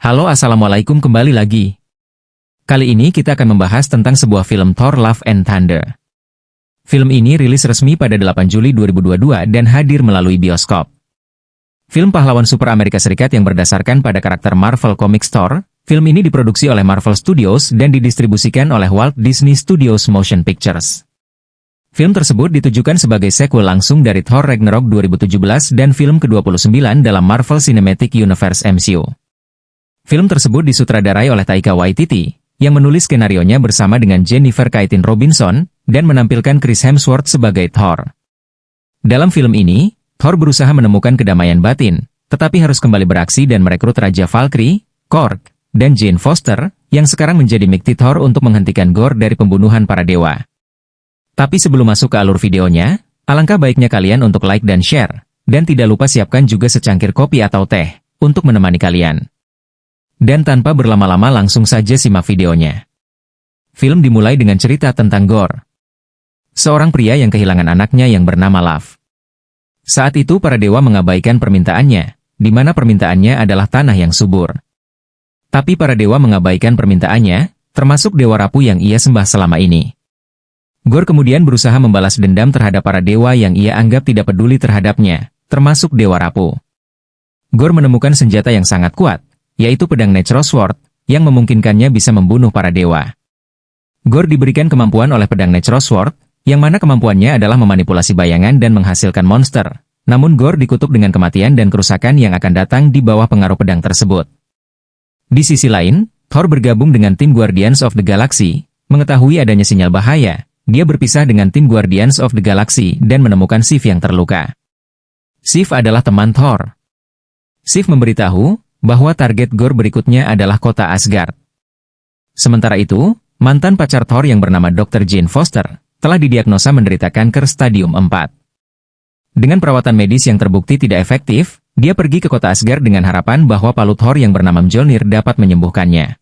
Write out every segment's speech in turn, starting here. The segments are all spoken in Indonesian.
Halo, assalamualaikum, kembali lagi. Kali ini kita akan membahas tentang sebuah film Thor Love and Thunder. Film ini rilis resmi pada 8 Juli 2022 dan hadir melalui bioskop. Film pahlawan super Amerika Serikat yang berdasarkan pada karakter Marvel Comics Thor, film ini diproduksi oleh Marvel Studios dan didistribusikan oleh Walt Disney Studios Motion Pictures. Film tersebut ditujukan sebagai sequel langsung dari Thor Ragnarok 2017 dan film ke-29 dalam Marvel Cinematic Universe MCU. Film tersebut disutradarai oleh Taika Waititi, yang menulis skenarionya bersama dengan Jennifer Kaitin Robinson, dan menampilkan Chris Hemsworth sebagai Thor. Dalam film ini, Thor berusaha menemukan kedamaian batin, tetapi harus kembali beraksi dan merekrut Raja Valkyrie, Korg, dan Jane Foster, yang sekarang menjadi Mighty Thor untuk menghentikan Gorr dari pembunuhan para dewa. Tapi sebelum masuk ke alur videonya, alangkah baiknya kalian untuk like dan share, dan tidak lupa siapkan juga secangkir kopi atau teh, untuk menemani kalian. Dan tanpa berlama-lama langsung saja simak videonya. Film dimulai dengan cerita tentang Gorr, seorang pria yang kehilangan anaknya yang bernama Love. Saat itu para dewa mengabaikan permintaannya, di mana permintaannya adalah tanah yang subur. Tapi para dewa mengabaikan permintaannya, termasuk Dewa Rapuh yang ia sembah selama ini. Gorr kemudian berusaha membalas dendam terhadap para dewa yang ia anggap tidak peduli terhadapnya, termasuk Dewa Rapuh. Gorr menemukan senjata yang sangat kuat, yaitu pedang Natural Sword, yang memungkinkannya bisa membunuh para dewa. Gorr diberikan kemampuan oleh pedang Natural Sword, yang mana kemampuannya adalah memanipulasi bayangan dan menghasilkan monster. Namun Gorr dikutuk dengan kematian dan kerusakan yang akan datang di bawah pengaruh pedang tersebut. Di sisi lain, Thor bergabung dengan tim Guardians of the Galaxy, mengetahui adanya sinyal bahaya. Dia berpisah dengan tim Guardians of the Galaxy dan menemukan Sif yang terluka. Sif adalah teman Thor. Sif memberitahu bahwa target Gorr berikutnya adalah kota Asgard. Sementara itu, mantan pacar Thor yang bernama Dr. Jane Foster telah didiagnosa menderita kanker stadium 4. Dengan perawatan medis yang terbukti tidak efektif, dia pergi ke kota Asgard dengan harapan bahwa palu Thor yang bernama Mjolnir dapat menyembuhkannya.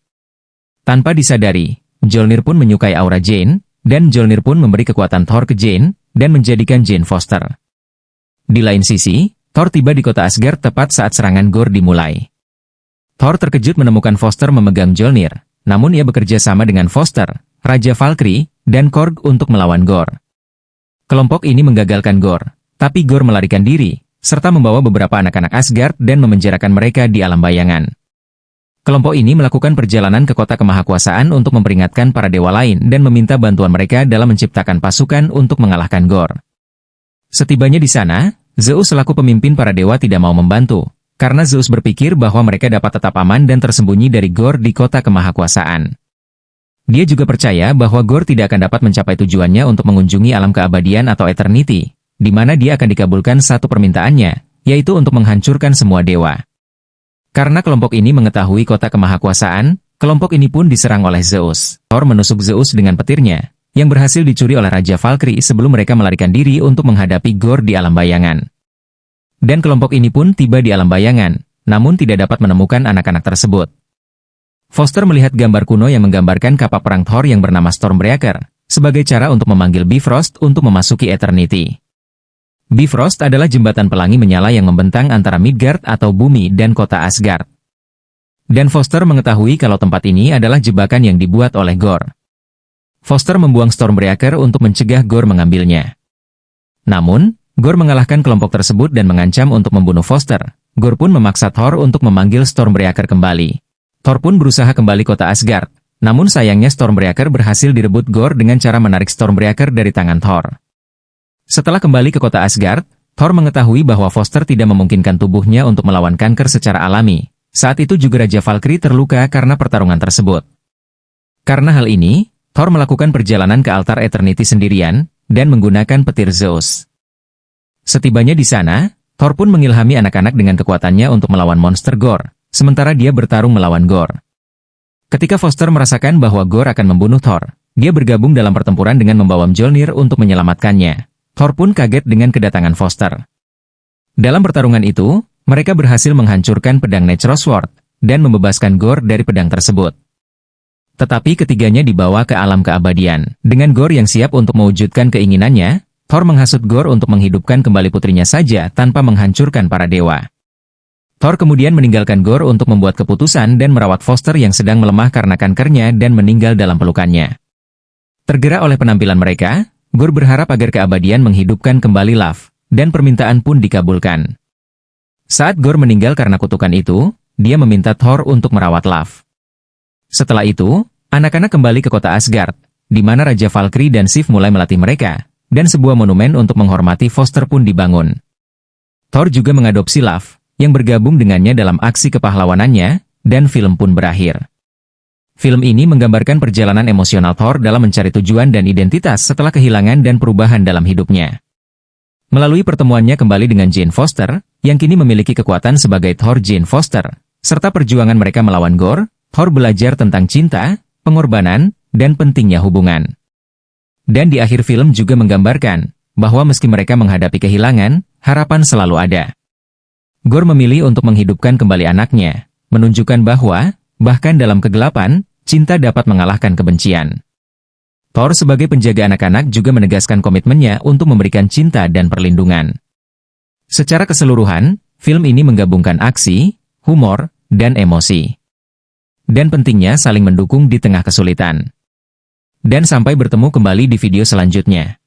Tanpa disadari, Mjolnir pun menyukai aura Jane, dan Mjolnir pun memberi kekuatan Thor ke Jane, dan menjadikan Jane Foster. Di lain sisi, Thor tiba di kota Asgard tepat saat serangan Gorr dimulai. Thor terkejut menemukan Foster memegang Mjolnir, namun ia bekerja sama dengan Foster, Raja Valkyrie, dan Korg untuk melawan Gorr. Kelompok ini menggagalkan Gorr, tapi Gorr melarikan diri, serta membawa beberapa anak-anak Asgard dan memenjarakan mereka di alam bayangan. Kelompok ini melakukan perjalanan ke kota kemahakuasaan untuk memperingatkan para dewa lain dan meminta bantuan mereka dalam menciptakan pasukan untuk mengalahkan Gorr. Setibanya di sana, Zeus selaku pemimpin para dewa tidak mau membantu, karena Zeus berpikir bahwa mereka dapat tetap aman dan tersembunyi dari Gorr di kota kemahakuasaan. Dia juga percaya bahwa Gorr tidak akan dapat mencapai tujuannya untuk mengunjungi alam keabadian atau eternity, di mana dia akan dikabulkan satu permintaannya, yaitu untuk menghancurkan semua dewa. Karena kelompok ini mengetahui kota kemahakuasaan, kelompok ini pun diserang oleh Zeus. Thor menusuk Zeus dengan petirnya, yang berhasil dicuri oleh Raja Valkyrie sebelum mereka melarikan diri untuk menghadapi Gorr di alam bayangan. Dan kelompok ini pun tiba di alam bayangan, namun tidak dapat menemukan anak-anak tersebut. Foster melihat gambar kuno yang menggambarkan kapal perang Thor yang bernama Stormbreaker, sebagai cara untuk memanggil Bifrost untuk memasuki Eternity. Bifrost adalah jembatan pelangi menyala yang membentang antara Midgard atau bumi dan kota Asgard. Dan Foster mengetahui kalau tempat ini adalah jebakan yang dibuat oleh Gorr. Foster membuang Stormbreaker untuk mencegah Gorr mengambilnya. Namun, Gorr mengalahkan kelompok tersebut dan mengancam untuk membunuh Foster. Gorr pun memaksa Thor untuk memanggil Stormbreaker kembali. Thor pun berusaha kembali kota Asgard, namun sayangnya Stormbreaker berhasil direbut Gorr dengan cara menarik Stormbreaker dari tangan Thor. Setelah kembali ke kota Asgard, Thor mengetahui bahwa Foster tidak memungkinkan tubuhnya untuk melawan kanker secara alami. Saat itu juga Raja Valkyrie terluka karena pertarungan tersebut. Karena hal ini, Thor melakukan perjalanan ke altar Eternity sendirian, dan menggunakan petir Zeus. Setibanya di sana, Thor pun mengilhami anak-anak dengan kekuatannya untuk melawan monster Gorr, sementara dia bertarung melawan Gorr. Ketika Foster merasakan bahwa Gorr akan membunuh Thor, dia bergabung dalam pertempuran dengan membawa Mjolnir untuk menyelamatkannya. Thor pun kaget dengan kedatangan Foster. Dalam pertarungan itu, mereka berhasil menghancurkan pedang Natural Sword, dan membebaskan Gorr dari pedang tersebut. Tetapi ketiganya dibawa ke alam keabadian. Dengan Gorr yang siap untuk mewujudkan keinginannya, Thor menghasut Gorr untuk menghidupkan kembali putrinya saja tanpa menghancurkan para dewa. Thor kemudian meninggalkan Gore untuk membuat keputusan dan merawat Foster yang sedang melemah karena kankernya dan meninggal dalam pelukannya. Tergerak oleh penampilan mereka, Gore berharap agar keabadian menghidupkan kembali Love, dan permintaan pun dikabulkan. Saat Gore meninggal karena kutukan itu, dia meminta Thor untuk merawat Love. Setelah itu, anak-anak kembali ke kota Asgard, di mana Raja Valkyrie dan Sif mulai melatih mereka, dan sebuah monumen untuk menghormati Foster pun dibangun. Thor juga mengadopsi Love, yang bergabung dengannya dalam aksi kepahlawanannya, dan film pun berakhir. Film ini menggambarkan perjalanan emosional Thor dalam mencari tujuan dan identitas setelah kehilangan dan perubahan dalam hidupnya. Melalui pertemuannya kembali dengan Jane Foster, yang kini memiliki kekuatan sebagai Thor Jane Foster, serta perjuangan mereka melawan Gore, Thor belajar tentang cinta, pengorbanan, dan pentingnya hubungan. Dan di akhir film juga menggambarkan bahwa meski mereka menghadapi kehilangan, harapan selalu ada. Gore memilih untuk menghidupkan kembali anaknya, menunjukkan bahwa, bahkan dalam kegelapan, cinta dapat mengalahkan kebencian. Thor sebagai penjaga anak-anak juga menegaskan komitmennya untuk memberikan cinta dan perlindungan. Secara keseluruhan, film ini menggabungkan aksi, humor, dan emosi. Dan pentingnya saling mendukung di tengah kesulitan. Dan sampai bertemu kembali di video selanjutnya.